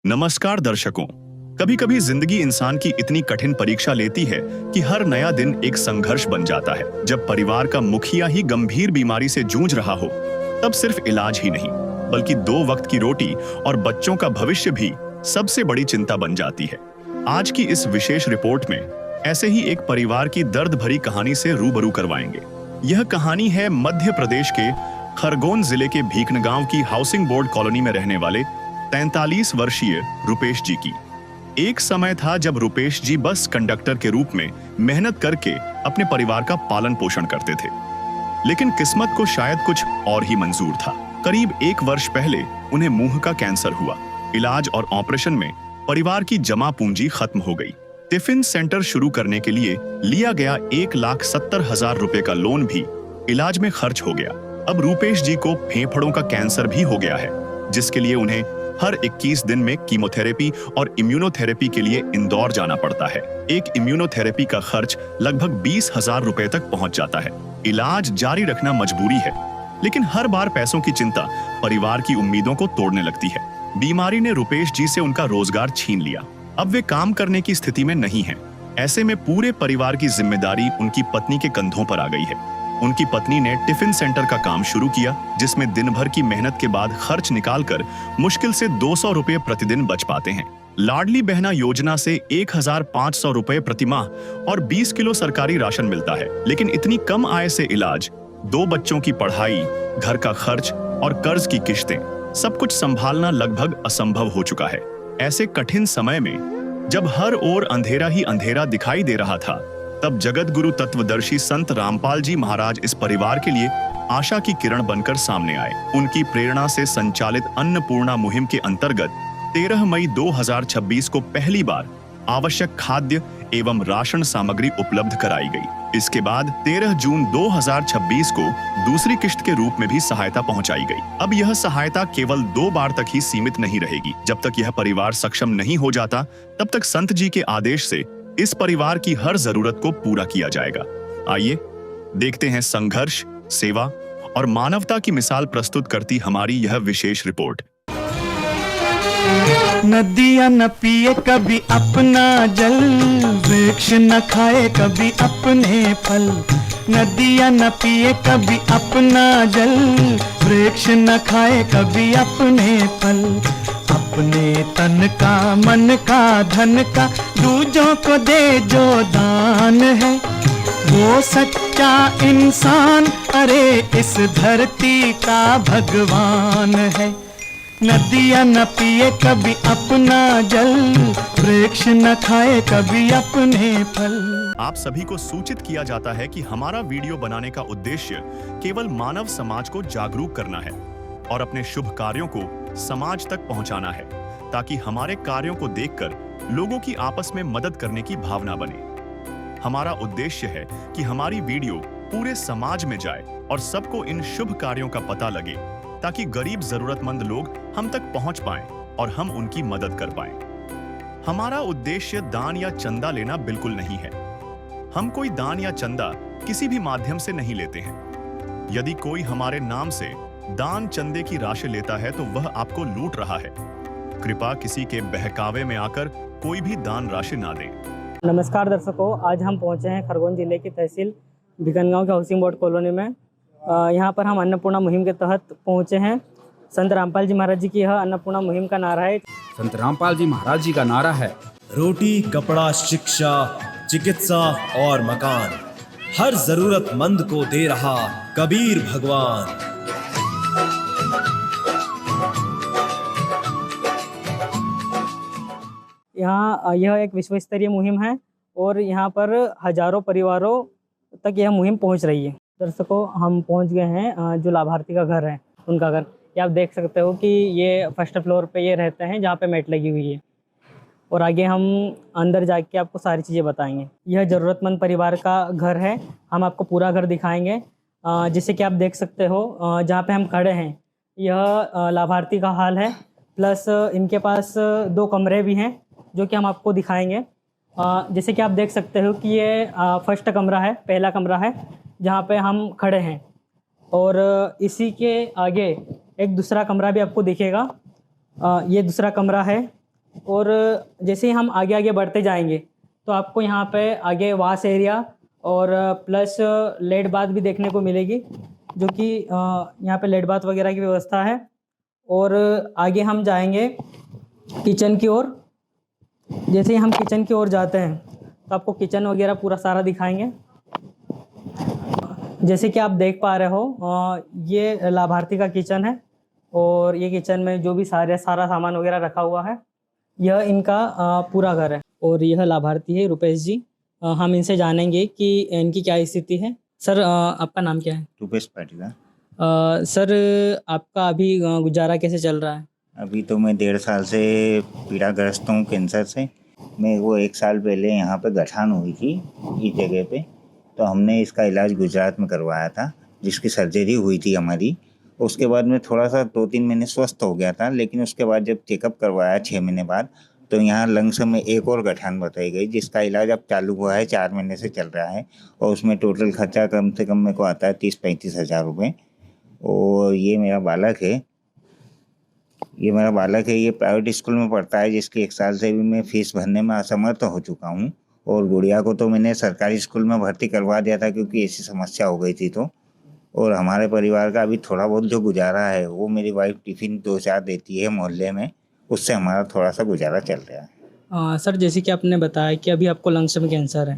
नमस्कार दर्शकों। कभी कभी जिंदगी इंसान की इतनी कठिन परीक्षा लेती है कि हर नया दिन एक संघर्ष बन जाता है। जब परिवार का मुखिया ही गंभीर बीमारी से जूझ रहा हो, तब सिर्फ इलाज ही नहीं बल्कि 2 वक्त की रोटी और बच्चों का भविष्य भी सबसे बड़ी चिंता बन जाती है। आज की इस विशेष रिपोर्ट में ऐसे ही एक परिवार की दर्द भरी कहानी से रूबरू करवाएंगे। यह कहानी है मध्य प्रदेश के खरगोन जिले के भीखनगांव की हाउसिंग बोर्ड कॉलोनी में रहने वाले 43 वर्षीय रुपेश जी की। एक समय था जब रुपेश जी बस कंडक्टर के रूप में मेहनत करके अपने परिवार का पालन पोषण करते थे, लेकिन किस्मत को शायद कुछ और ही मंजूर था। करीब 1 वर्ष पहले उन्हें मुंह का कैंसर हुआ। इलाज और ऑपरेशन में परिवार की जमा पूंजी खत्म हो गई। टिफिन सेंटर शुरू करने के लिए लिया गया 1,70,000 रुपए का लोन भी इलाज में खर्च हो गया। अब रुपेश जी को फेफड़ों का कैंसर भी हो गया है, जिसके लिए उन्हें हर 21 दिन में कीमोथेरेपी और इम्यूनोथेरेपी के लिए इंदौर जाना पड़ता है। एक इम्यूनोथेरेपी का खर्च लगभग 20,000 रुपए तक पहुंच जाता है। इलाज जारी रखना मजबूरी है, लेकिन हर बार पैसों की चिंता परिवार की उम्मीदों को तोड़ने लगती है। बीमारी ने रुपेश जी से उनका रोजगार छीन लिया। अब वे काम करने की स्थिति में नहीं हैं। ऐसे में पूरे परिवार की जिम्मेदारी उनकी पत्नी के कंधों पर आ गई है। उनकी पत्नी ने टिफिन सेंटर का काम शुरू किया, जिसमें दिन भर की मेहनत के बाद खर्च निकालकर मुश्किल से 200 रुपए प्रतिदिन बच पाते हैं। लाडली बहना योजना से 1,500 रुपए प्रतिमाह और 20 किलो सरकारी राशन मिलता है, लेकिन इतनी कम आय से इलाज, 2 बच्चों की पढ़ाई, घर का खर्च और कर्ज की किश्तें, सब कुछ संभालना लगभग असंभव हो चुका है। ऐसे कठिन समय में जब हर ओर अंधेरा ही अंधेरा दिखाई दे रहा था, तब जगत गुरु तत्वदर्शी संत रामपाल जी महाराज इस परिवार के लिए आशा की किरण बनकर सामने आए। उनकी प्रेरणा से संचालित अन्नपूर्णा मुहिम के अंतर्गत 13 मई 2026 को पहली बार आवश्यक खाद्य एवं राशन सामग्री उपलब्ध कराई गई। इसके बाद 13 जून 2026 को दूसरी किश्त के रूप में भी सहायता पहुंचाई गई। अब यह सहायता केवल 2 बार तक ही सीमित नहीं रहेगी। जब तक यह परिवार सक्षम नहीं हो जाता, तब तक संत जी के आदेश से इस परिवार की हर जरूरत को पूरा किया जाएगा। आइए देखते हैं संघर्ष, सेवा और मानवता की मिसाल प्रस्तुत करती हमारी यह विशेष रिपोर्ट। नदियाँ न पिए कभी अपना जल, वृक्ष न खाए कभी अपने फल। नदियाँ न पिए कभी अपना जल, वृक्ष न खाए कभी अपने फल। अपने तन का, मन का, धन का दूजों को दे जो दान है, वो सच्चा इंसान, अरे इस धरती का भगवान है। नदियाँ न पिए कभी अपना जल, वृक्ष न खाए कभी अपने फल। आप सभी को सूचित किया जाता है कि हमारा वीडियो बनाने का उद्देश्य केवल मानव समाज को जागरूक करना है और अपने शुभ कार्यों को समाज तक पहुंचाना है, ताकि हमारे कार्यों को देखकर लोगों की आपस में मदद करने की भावना बने। हमारा उद्देश्य है कि हमारी वीडियो पूरे समाज में जाए और सबको इन शुभ कार्यों का पता लगे, ताकि गरीब जरूरतमंद लोग हम तक पहुंच पाएं और हम उनकी मदद कर पाएं। हमारा उद्देश्य दान या चंदा लेना बिल्कुल नहीं है। हम कोई दान या चंदा किसी भी माध्यम से नहीं लेते हैं। यदि कोई हमारे नाम से दान चंदे की राशि लेता है तो वह आपको लूट रहा है। कृपया किसी के बहकावे में आकर कोई भी दान राशि ना दें। नमस्कार दर्शकों, आज हम पहुंचे हैं खरगोन जिले की तहसील भीखनगांव के हाउसिंग बोर्ड कॉलोनी में। यहाँ पर हम अन्नपूर्णा मुहिम के तहत पहुंचे हैं। संत रामपाल जी महाराज जी की यह अन्नपूर्णा मुहिम का नारा है। संत रामपाल जी महाराज जी का नारा है, रोटी, कपड़ा, शिक्षा, चिकित्सा और मकान, हर जरूरतमंद को दे रहा कबीर भगवान। यहाँ यह एक विश्व स्तरीय मुहिम है और यहाँ पर हजारों परिवारों तक यह मुहिम पहुँच रही है। दर्शकों, हम पहुँच गए हैं जो लाभार्थी का घर है, उनका घर। ये आप देख सकते हो कि ये फर्स्ट फ्लोर पे ये रहते हैं, जहाँ पे मैट लगी हुई है। और आगे हम अंदर जाके आपको सारी चीज़ें बताएंगे। यह ज़रूरतमंद परिवार का घर है। हम आपको पूरा घर दिखाएंगे। जैसे कि आप देख सकते हो, जहाँ पे हम खड़े हैं यह लाभार्थी का हाल है। प्लस इनके पास 2 कमरे भी हैं जो कि हम आपको दिखाएंगे। जैसे कि आप देख सकते हो कि ये फर्स्ट कमरा है, पहला कमरा है जहाँ पे हम खड़े हैं। और इसी के आगे एक दूसरा कमरा भी आपको दिखेगा। ये दूसरा कमरा है और जैसे ही हम आगे आगे बढ़ते जाएंगे तो आपको यहाँ पे आगे वास एरिया और प्लस लेड बाथ भी देखने को मिलेगी, जो कि यहाँ पे लेड बाथ वगैरह की व्यवस्था है। और आगे हम जाएंगे किचन की ओर। जैसे ही हम किचन की ओर जाते हैं तो आपको किचन वगैरह पूरा सारा दिखाएंगे। जैसे कि आप देख पा रहे हो ये लाभार्थी का किचन है और ये किचन में जो भी सारा सामान वगैरह रखा हुआ है, यह इनका पूरा घर है। और यह लाभार्थी है रुपेश जी। हम इनसे जानेंगे कि इनकी क्या स्थिति है। सर आपका नाम क्या है? रुपेश पाटीदार। सर आपका अभी गुजारा कैसे चल रहा है? अभी तो मैं 1.5 साल से पीड़ाग्रस्त हूँ कैंसर से। मैं वो 1 साल पहले यहाँ पे गठान हुई थी इस जगह पे, तो हमने इसका इलाज गुजरात में करवाया था, जिसकी सर्जरी हुई थी हमारी। उसके बाद में थोड़ा सा 2-3 महीने स्वस्थ हो गया था, लेकिन उसके बाद जब चेकअप करवाया 6 महीने बाद, तो यहाँ लंग्स में एक और गठान बताई गई, जिसका इलाज अब चालू हुआ है, 4 महीने से चल रहा है। और उसमें टोटल खर्चा कम से कम मेरे को आता है 30-35 हज़ार रुपये। और ये मेरा बालक है, ये प्राइवेट स्कूल में पढ़ता है, जिसकी 1 साल से भी मैं फीस भरने में असमर्थ हो चुका हूँ। और गुड़िया को तो मैंने सरकारी स्कूल में भर्ती करवा दिया था, क्योंकि ऐसी समस्या हो गई थी। तो और हमारे परिवार का अभी थोड़ा बहुत जो गुजारा है, वो मेरी वाइफ टिफ़िन 2-4 देती है मोहल्ले में, उससे हमारा थोड़ा सा गुजारा चल रहा है। सर जैसे कि आपने बताया कि अभी आपको लंग्स में कैंसर है,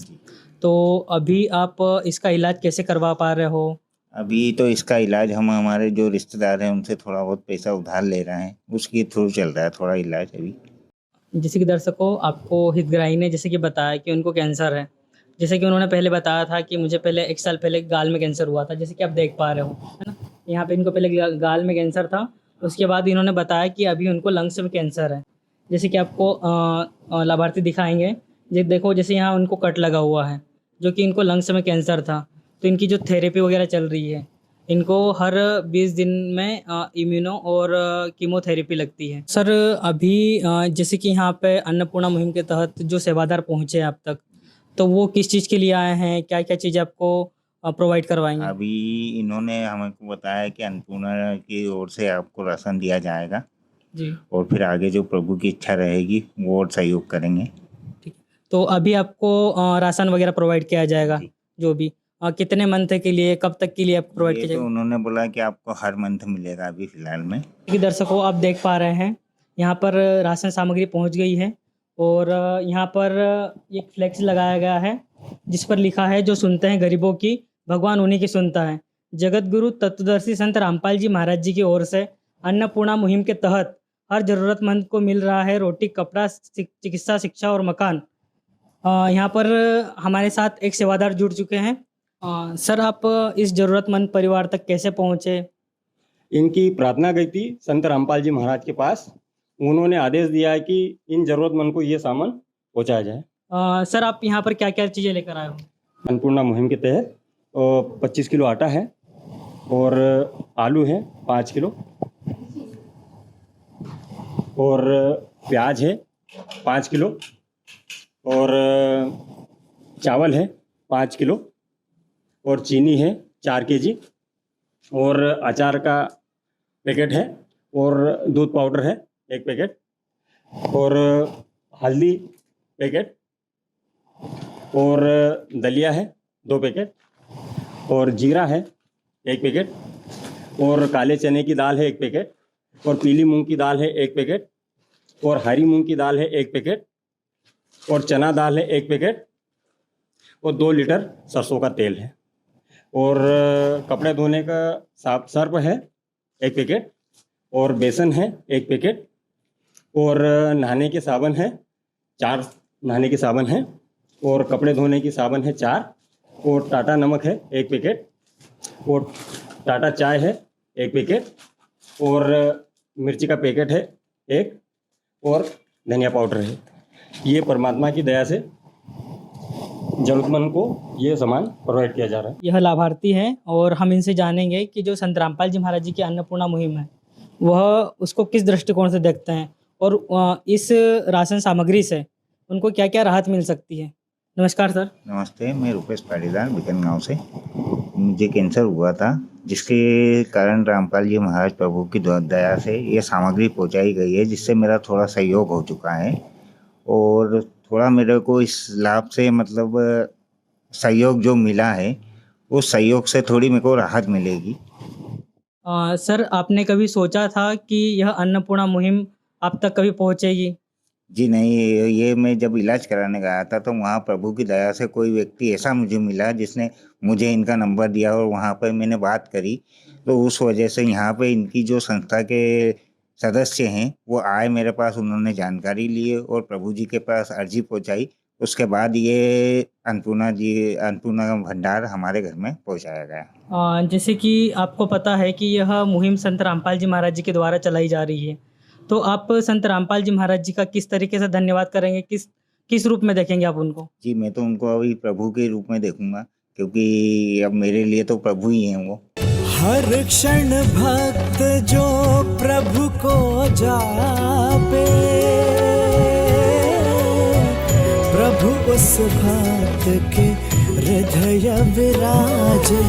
तो अभी आप इसका इलाज कैसे करवा पा रहे हो? अभी तो इसका इलाज हम हमारे जो रिश्तेदार हैं उनसे थोड़ा बहुत पैसा उधार ले रहे हैं, उसके थ्रू चल रहा है थोड़ा इलाज अभी। जैसे कि दर्शकों, आपको हितग्राही ने जैसे कि बताया कि उनको कैंसर है। जैसे कि उन्होंने पहले बताया था कि मुझे पहले 1 साल पहले गाल में कैंसर हुआ था, जैसे कि आप देख पा रहे हो, है ना। यहाँ पे इनको पहले गाल में कैंसर था, उसके बाद इन्होंने बताया कि अभी उनको लंग्स में कैंसर है। जैसे कि आपको लाभार्थी दिखाएंगे, ये देखो, जैसे यहाँ उनको कट लगा हुआ है, जो कि इनको लंग्स में कैंसर था। तो इनकी जो थेरेपी वगैरह चल रही है, इनको हर 20 दिन में इम्यूनो और कीमोथेरेपी लगती है। सर अभी जैसे कि यहाँ पे अन्नपूर्णा मुहिम के तहत जो सेवादार पहुँचे आप तक, तो वो किस चीज़ के लिए आए हैं, क्या क्या चीज़ आपको प्रोवाइड करवाएंगे? अभी इन्होंने हमको बताया कि अन्नपूर्णा की ओर से आपको राशन दिया जाएगा जी, और फिर आगे जो प्रभु की इच्छा रहेगी वो और सहयोग करेंगे। ठीक। तो अभी आपको राशन वगैरह प्रोवाइड किया जाएगा, जी। जो भी कितने मंथ के लिए, कब तक के लिए आपको प्रोवाइड ये किया तो जाएगा? उन्होंने बोला कि आपको हर मंथ मिलेगा अभी फिलहाल में। कि दर्शकों, आप देख पा रहे हैं यहाँ पर राशन सामग्री पहुँच गई है और यहाँ पर एक फ्लेक्स लगाया गया है, जिस पर लिखा है, जो सुनते हैं गरीबों की, भगवान उन्हीं की सुनता है। जगत गुरु तत्वदर्शी संत रामपाल जी महाराज जी की ओर से अन्नपूर्णा मुहिम के तहत हर जरूरतमंद को मिल रहा है रोटी, कपड़ा, चिकित्सा, शिक्षा और मकान। यहाँ पर हमारे साथ एक सेवादार जुड़ चुके हैं। सर आप इस जरूरतमंद परिवार तक कैसे पहुँचे? इनकी प्रार्थना गई थी संत रामपाल जी महाराज के पास। उन्होंने आदेश दिया है कि इन जरूरतमंद को ये सामान पहुंचाया जाए। सर आप यहाँ पर क्या क्या चीज़ें लेकर आए हो? अन्नपूर्णा मुहिम के तहत 25 किलो आटा है और आलू है 5 किलो और प्याज है 5 किलो और चावल है 5 किलो और चीनी है 4 केजी और अचार का पैकेट है और दूध पाउडर है 1 पैकेट और हल्दी पैकेट और दलिया है 2 पैकेट और जीरा है 1 पैकेट और काले चने की दाल है 1 पैकेट और पीली मूंग की दाल है 1 पैकेट और हरी मूंग की दाल है 1 पैकेट और चना दाल है 1 पैकेट और 2 लीटर सरसों का तेल है और कपड़े धोने का सर्फ है 1 पैकेट और बेसन है 1 पैकेट और नहाने के साबुन है 4 नहाने के साबुन है और कपड़े धोने की साबुन है 4 और टाटा नमक है 1 पैकेट और टाटा चाय है 1 पैकेट और मिर्ची का पैकेट है 1 और धनिया पाउडर है। ये परमात्मा की दया से जरूरतमंद को ये सामान प्रोवाइड किया जा रहा है। यह लाभार्थी हैं और हम इनसे जानेंगे कि जो संत रामपाल जी महाराज जी की अन्नपूर्णा मुहिम है, वह उसको किस दृष्टिकोण से देखते हैं और इस राशन सामग्री से उनको क्या क्या राहत मिल सकती है। नमस्कार सर। नमस्ते, मैं रुपेश पाटीदार बिकन गांव से। मुझे कैंसर हुआ था, जिसके कारण रामपाल जी महाराज प्रभु की दया से ये सामग्री पहुंचाई गई है, जिससे मेरा थोड़ा सहयोग हो चुका है और थोड़ा मेरे को इस लाभ से मतलब सहयोग जो मिला है, उस सहयोग से थोड़ी मेरे को राहत मिलेगी। सर आपने कभी सोचा था कि यह अन्नपूर्णा मुहिम आप तक कभी पहुंचेगी? जी नहीं, ये मैं जब इलाज कराने गया था तो वहाँ प्रभु की दया से कोई व्यक्ति ऐसा मुझे मिला जिसने मुझे इनका नंबर दिया और वहाँ पर मैंने बात करी, तो उस वजह से यहाँ पे इनकी जो संस्था के सदस्य हैं वो आए मेरे पास, उन्होंने जानकारी ली और प्रभु जी के पास अर्जी पहुँचाई। उसके बाद ये अन्नपूर्णा का भंडार हमारे घर में पहुँचाया गया। जैसे कि आपको पता है कि यह मुहिम संत रामपाल जी महाराज जी के द्वारा चलाई जा रही है, तो आप संत रामपाल जी महाराज जी का किस तरीके से धन्यवाद करेंगे, किस रूप में देखेंगे आप उनको? जी, मैं तो उनको अभी प्रभु के रूप में देखूंगा, क्योंकि अब मेरे लिए तो प्रभु ही हैं वो। हर क्षण भक्त जो प्रभु को जापे, प्रभु उस भक्त के हृदय विराजे।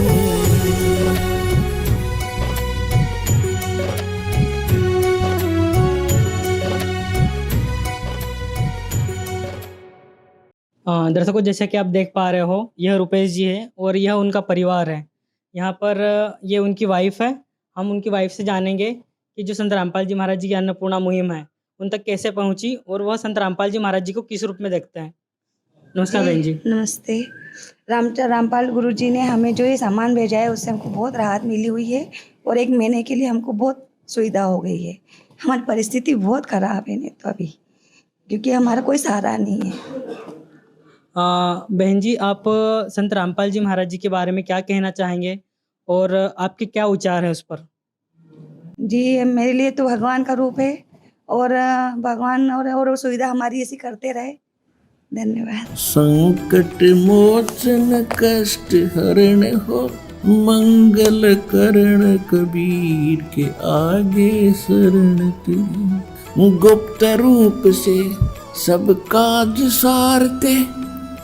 दर्शकों, जैसे कि आप देख पा रहे हो, यह रुपेश जी है और यह उनका परिवार है। यहाँ पर ये उनकी वाइफ है। हम उनकी वाइफ से जानेंगे कि जो संत रामपाल जी महाराज जी की अन्नपूर्णा मुहिम है उन तक कैसे पहुँची और वह संत रामपाल जी महाराज जी को किस रूप में देखते हैं। नमस्कार बहन जी। नमस्ते। रामपाल गुरु जी ने हमें जो ये सामान भेजा है उससे हमको बहुत राहत मिली हुई है और 1 महीने के लिए हमको बहुत सुविधा हो गई है। हमारी परिस्थिति बहुत ख़राब है नहीं तो अभी, क्योंकि हमारा कोई सहारा नहीं है। बहन जी, आप संत रामपाल जी महाराज जी के बारे में क्या कहना चाहेंगे और आपके क्या विचार है उस पर? जी, मेरे लिए तो भगवान का रूप है और भगवान और सुविधा हमारी ऐसी करते रहे। धन्यवाद। संकट मोचन कष्ट हरण हो, मंगल करण कबीर के आगे शरण तेरी। गुप्त रूप से सब काज सारते,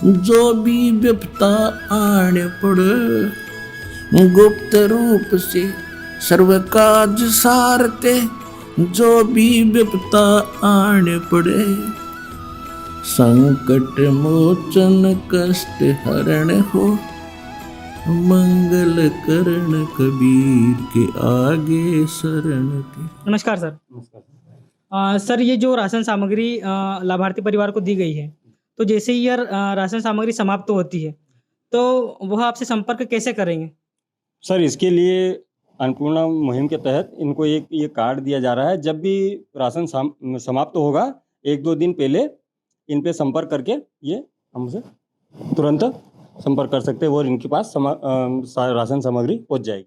जो भी विपता आने पड़े। गुप्त रूप से सर्व काज सारते, जो भी विपता आने पड़े। संकट मोचन कष्ट हरण हो, मंगल करण कबीर के आगे शरण तेरी। नमस्कार सर। सर, ये जो राशन सामग्री लाभार्थी परिवार को दी गई है, तो जैसे ही यह राशन सामग्री समाप्त होती है तो वह आपसे संपर्क कैसे करेंगे? सर, इसके लिए अन्नपूर्णा मुहिम के तहत इनको एक ये कार्ड दिया जा रहा है। जब भी राशन समाप्त होगा 1-2 दिन पहले इन पे संपर्क करके ये हमसे तुरंत संपर्क कर सकते हैं और इनके पास राशन सामग्री पहुंच जाएगी।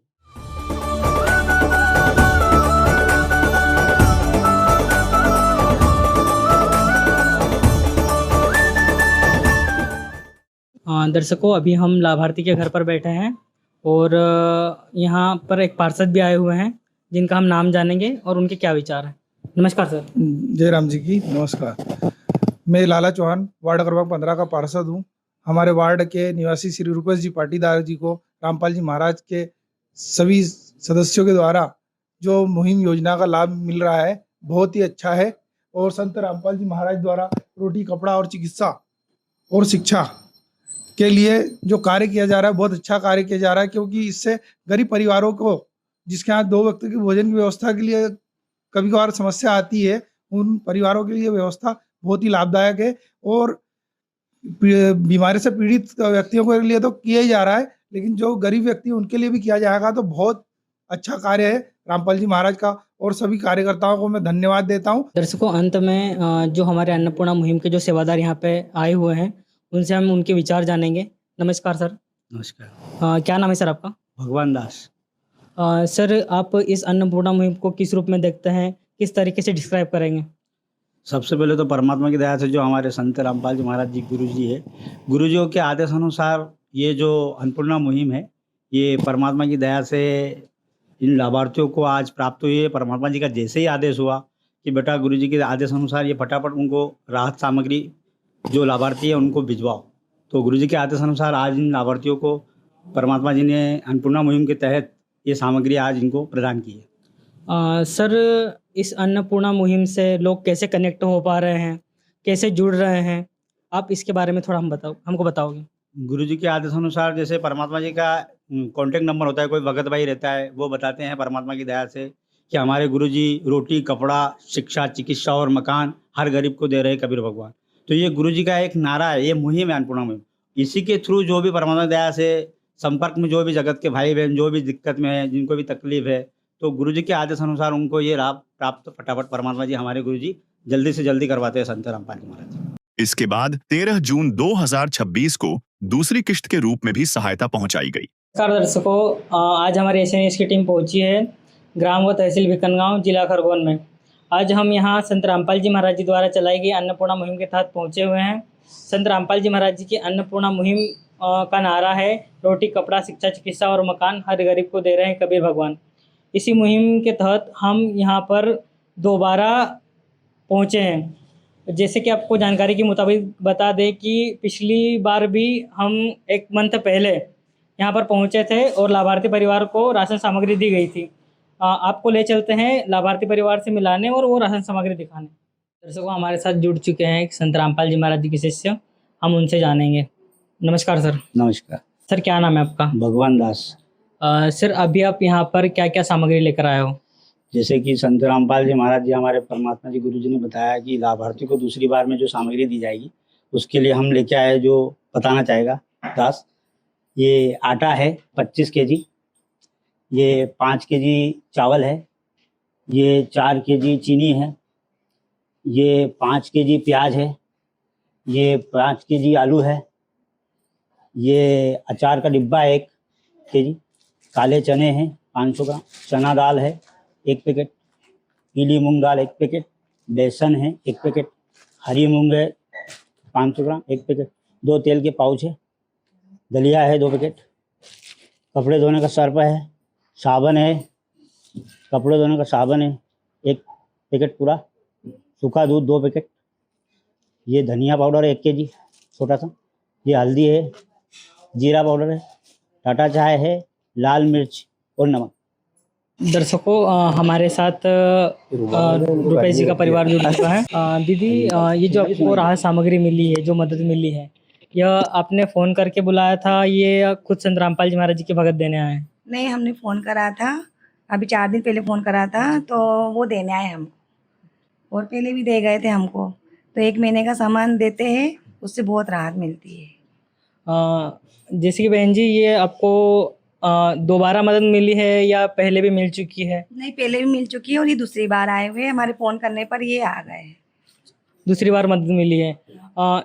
दर्शकों, अभी हम लाभार्थी के घर पर बैठे हैं और यहाँ पर एक पार्षद भी आए हुए हैं जिनका हम नाम जानेंगे और उनके क्या विचार हैं। नमस्कार सर। जय राम जी की नमस्कार। मैं लाला चौहान वार्ड क्रमांक 15 का पार्षद हूँ। हमारे वार्ड के निवासी श्री रुपेश जी पाटीदार जी को रामपाल जी महाराज के सभी सदस्यों के द्वारा जो मुहिम योजना का लाभ मिल रहा है बहुत ही अच्छा है और संत रामपाल जी महाराज द्वारा रोटी कपड़ा और चिकित्सा और शिक्षा के लिए जो कार्य किया जा रहा है बहुत अच्छा कार्य किया जा रहा है, क्योंकि इससे गरीब परिवारों को जिसके यहाँ 2 वक्त की भोजन की व्यवस्था के लिए कभी कभार समस्या आती है, उन परिवारों के लिए व्यवस्था बहुत ही लाभदायक है और बीमारी से पीड़ित व्यक्तियों के लिए तो किया ही जा रहा है, लेकिन जो गरीब व्यक्ति उनके लिए भी किया जाएगा तो बहुत अच्छा कार्य है रामपाल जी महाराज का और सभी कार्यकर्ताओं को मैं धन्यवाद देता हूँ। दर्शकों, अंत में जो हमारे अन्नपूर्णा मुहिम के जो सेवादार यहाँ पे आए हुए हैं उनसे हम उनके विचार जानेंगे। नमस्कार सर। नमस्कार। क्या नाम है सर आपका? भगवान दास। सर, आप इस अन्नपूर्णा मुहिम को किस रूप में देखते हैं, किस तरीके से डिस्क्राइब करेंगे? सबसे पहले तो परमात्मा की दया से जो हमारे संत रामपाल जी महाराज जी गुरु जी है, गुरुजियों के आदेश अनुसार ये जो अन्नपूर्णा मुहिम है ये परमात्मा की दया से इन लाभार्थियों को आज प्राप्त हुई है। परमात्मा जी का जैसे ही आदेश हुआ कि बेटा गुरु जी के आदेश अनुसार ये फटाफट उनको राहत सामग्री जो लाभार्थी है उनको भिजवाओ, तो गुरुजी के आदेश अनुसार आज इन लाभार्थियों को परमात्मा जी ने अन्नपूर्णा मुहिम के तहत ये सामग्री आज इनको प्रदान की है। सर, इस अन्नपूर्णा मुहिम से लोग कैसे कनेक्ट हो पा रहे हैं, कैसे जुड़ रहे हैं, आप इसके बारे में थोड़ा हमको बताओगे? गुरुजी के आदेश अनुसार जैसे परमात्मा जी का कॉन्टेक्ट नंबर होता है, कोई भगत भाई रहता है, वो बताते हैं परमात्मा की दया से कि हमारे गुरुजी रोटी, कपड़ा, शिक्षा, चिकित्सा और मकान हर गरीब को दे रहे हैं कबीर भगवान। तो ये गुरुजी का एक नारा है, ये मुहिम है अन्नपूर्णा मुहिम। इसी के थ्रू जो भी परमात्मा की दया से संपर्क में जो भी जगत के भाई बहन जो भी दिक्कत में है, जिनको भी तकलीफ है, तो गुरुजी के आदेश अनुसार उनको ये लाभ प्राप्त फटाफट परमात्मा जी हमारे गुरुजी जल्दी से जल्दी करवाते हैं संत रामपाल जी महाराज। इसके बाद 13 जून 2026 को दूसरी किश्त के रूप में भी सहायता पहुंचाई गई। नमस्कार दर्शकों, आज हमारी एसएनएस की टीम पहुंची है ग्राम व तहसील भिकनगांव, जिला खरगोन में। आज हम यहाँ संत रामपाल जी महाराज जी द्वारा चलाई गई अन्नपूर्णा मुहिम के तहत पहुँचे हुए हैं। संत रामपाल जी महाराज जी की अन्नपूर्णा मुहिम का नारा है, रोटी, कपड़ा, शिक्षा, चिकित्सा और मकान हर गरीब को दे रहे हैं कबीर भगवान। इसी मुहिम के तहत हम यहाँ पर दोबारा पहुँचे हैं। जैसे कि आपको जानकारी के मुताबिक बता दें कि पिछली बार भी हम एक मंथ पहले यहाँ पर पहुँचे थे और लाभार्थी परिवार को राशन सामग्री दी गई थी। आपको ले चलते हैं लाभार्थी परिवार से मिलाने और वो राशन सामग्री दिखाने। दर्शकों, हमारे साथ जुड़ चुके हैं संत रामपाल जी महाराज जी के शिष्य, हम उनसे जानेंगे। नमस्कार सर। नमस्कार सर, क्या नाम है आपका? भगवान दास। सर, अभी आप यहाँ पर क्या क्या सामग्री लेकर आए हो? जैसे कि संत रामपाल जी महाराज जी हमारे परमात्मा जी गुरुजी ने बताया कि लाभार्थी को दूसरी बार में जो सामग्री दी जाएगी उसके लिए हम लेके आए, जो बताना चाहेगा दास। ये आटा है 25 केजी, ये 5 केजी चावल है, ये 4 केजी चीनी है, ये 5 केजी प्याज है, ये 5 केजी आलू है, ये अचार का डिब्बा है 1 केजी, काले चने हैं 500 ग्राम, चना दाल है 1 पैकेट, पीली मूंग दाल 1 पैकेट, बेसन है 1 पैकेट, हरी मूंग है 500 ग्राम 1 पैकेट, 2 तेल के पाउच है, दलिया है 2 पैकेट, कपड़े धोने का सर्फ है, साबुन है, कपड़े धोने का साबुन है 1 पैकेट पूरा, सूखा दूध 2 पैकेट, ये धनिया पाउडर है 1 केजी छोटा सा, ये हल्दी है, जीरा पाउडर है, टाटा चाय है, लाल मिर्च और नमक। दर्शकों, हमारे साथ रुपेश जी का परिवार जुड़ चुका है। दीदी, ये जो आपको राहत सामग्री मिली है, जो मदद मिली है, यह आपने फ़ोन करके बुलाया था, ये खुद संत रामपाल जी महाराज जी के भगत देने आए हैं? नहीं, हमने फ़ोन करा था, अभी 4 दिन पहले फ़ोन करा था, तो वो देने आए हमको, और पहले भी दे गए थे हमको। तो 1 महीने का सामान देते हैं, उससे बहुत राहत मिलती है। जैसे कि बहन जी, ये आपको दोबारा मदद मिली है या पहले भी मिल चुकी है? नहीं, पहले भी मिल चुकी है और ये दूसरी बार आए हुए हैं, हमारे फ़ोन करने पर ये आ गए हैं। दूसरी बार मदद मिली है।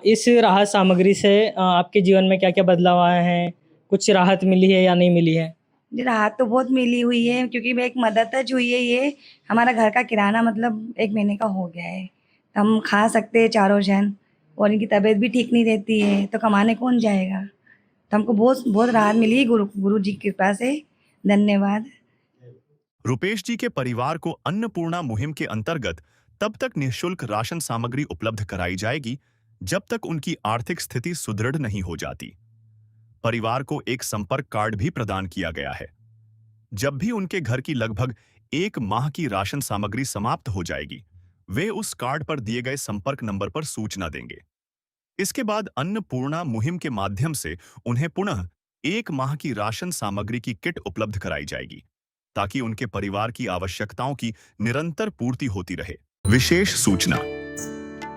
इस राहत सामग्री से आपके जीवन में क्या क्या बदलाव आए हैं? कुछ राहत मिली है या नहीं मिली है? जी, राहत तो बहुत मिली हुई है, क्योंकि एक मदद हुई है। ये हमारा घर का किराना मतलब 1 महीने का हो गया है, तो हम खा सकते हैं चारों जन, और इनकी तबीयत भी ठीक नहीं रहती है, तो कमाने कौन जाएगा। तो हमको बहुत बहुत राहत मिली है गुरु जी की कृपा से। धन्यवाद। रुपेश जी के परिवार को अन्नपूर्णा मुहिम के अंतर्गत तब तक निःशुल्क राशन सामग्री उपलब्ध कराई जाएगी जब तक उनकी आर्थिक स्थिति सुदृढ़ नहीं हो जाती। परिवार को एक संपर्क कार्ड भी प्रदान किया गया है। जब भी उनके घर की लगभग 1 माह की राशन सामग्री समाप्त हो जाएगी, वे उस कार्ड पर दिए गए संपर्क नंबर पर सूचना देंगे। इसके बाद अन्नपूर्णा मुहिम के माध्यम से उन्हें पुनः 1 माह की राशन सामग्री की किट उपलब्ध कराई जाएगी, ताकि उनके परिवार की आवश्यकताओं की निरंतर पूर्ति होती रहे। विशेष सूचना: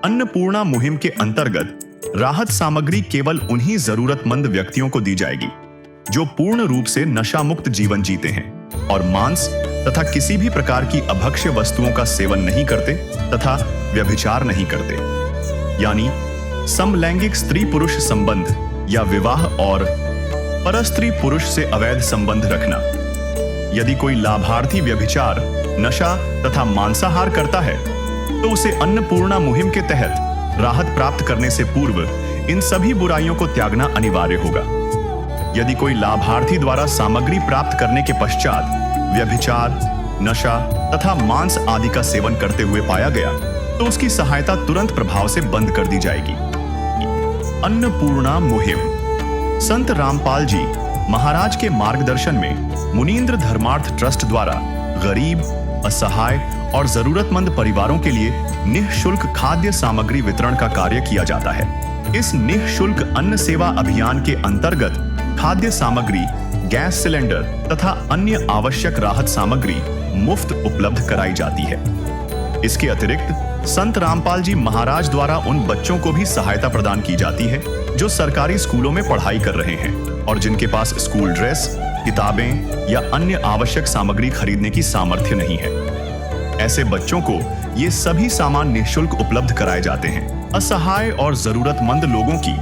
अन्नपूर्णा मुहिम के अंतर्गत राहत सामग्री केवल उन्हीं जरूरतमंद व्यक्तियों को दी जाएगी जो पूर्ण रूप से नशा मुक्त जीवन जीते हैं और मांस तथा किसी भी प्रकार की अभक्ष्य वस्तुओं का सेवन नहीं करते तथा व्यभिचार नहीं करते, यानी समलैंगिक स्त्री पुरुष संबंध या विवाह और परस्त्री पुरुष से अवैध संबंध रखना। यदि कोई लाभार्थी व्यभिचार, नशा तथा मांसाहार करता है तो उसे अन्नपूर्णा मुहिम के तहत राहत प्राप्त करने से पूर्व इन सभी बुराइयों को त्यागना अनिवार्य होगा। यदि कोई लाभार्थी द्वारा सामग्री प्राप्त करने के पश्चात व्यभिचार, नशा तथा मांस आदि का सेवन करते हुए पाया गया तो उसकी सहायता तुरंत प्रभाव से बंद कर दी जाएगी। अन्नपूर्णा मुहिम। संत रामपाल जी महाराज के मार्गदर्शन में मुनींद्र धर्मार्थ ट्रस्ट द्वारा गरीब, असहाय और जरूरतमंद परिवारों के लिए निःशुल्क खाद्य सामग्री वितरण का कार्य किया जाता है। इस निःशुल्क अन्न सेवा अभियान के अंतर्गत खाद्य सामग्री, गैस सिलेंडर तथा अन्य आवश्यक राहत सामग्री मुफ्त उपलब्ध कराई जाती है। इसके अतिरिक्त संत रामपाल जी महाराज द्वारा उन बच्चों को भी सहायता प्रदान की जाती है जो सरकारी स्कूलों में पढ़ाई कर रहे हैं और जिनके पास स्कूल ड्रेस, किताबें या अन्य आवश्यक सामग्री खरीदने की सामर्थ्य नहीं है। ऐसे बच्चों को ये सभी सामान निःशुल्क उपलब्ध कराए जाते हैं। असहाय और जरूरतमंद लोगों की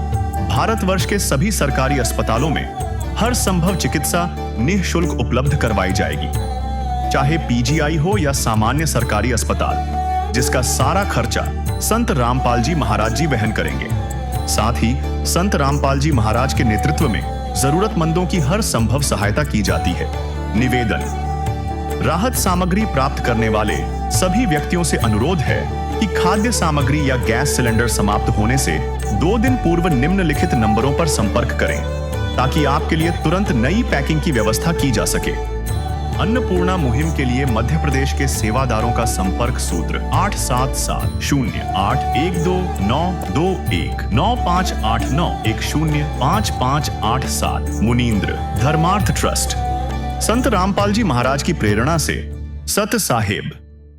भारतवर्ष के सभी सरकारी अस्पतालों में हर संभव चिकित्सा निःशुल्क उपलब्ध करवाई जाएगी, चाहे पीजीआई हो या सामान्य सरकारी अस्पताल, जिसका सारा खर्चा संत रामपाल जी महाराज जी वहन करेंगे। साथ ही संत रामपाल जी महाराज के नेतृत्व में जरूरतमंदों की हर संभव सहायता की जाती है। निवेदन: राहत सामग्री प्राप्त करने वाले सभी व्यक्तियों से अनुरोध है कि खाद्य सामग्री या गैस सिलेंडर समाप्त होने से 2 दिन पूर्व निम्नलिखित नंबरों पर संपर्क करें ताकि आपके लिए तुरंत नई पैकिंग की व्यवस्था की जा सके। अन्नपूर्णा मुहिम के लिए मध्य प्रदेश के सेवादारों का संपर्क सूत्र 877-0812-9589-105587। मुनींद्र धर्मार्थ ट्रस्ट। संत रामपाल जी महाराज की प्रेरणा से सत साहिब।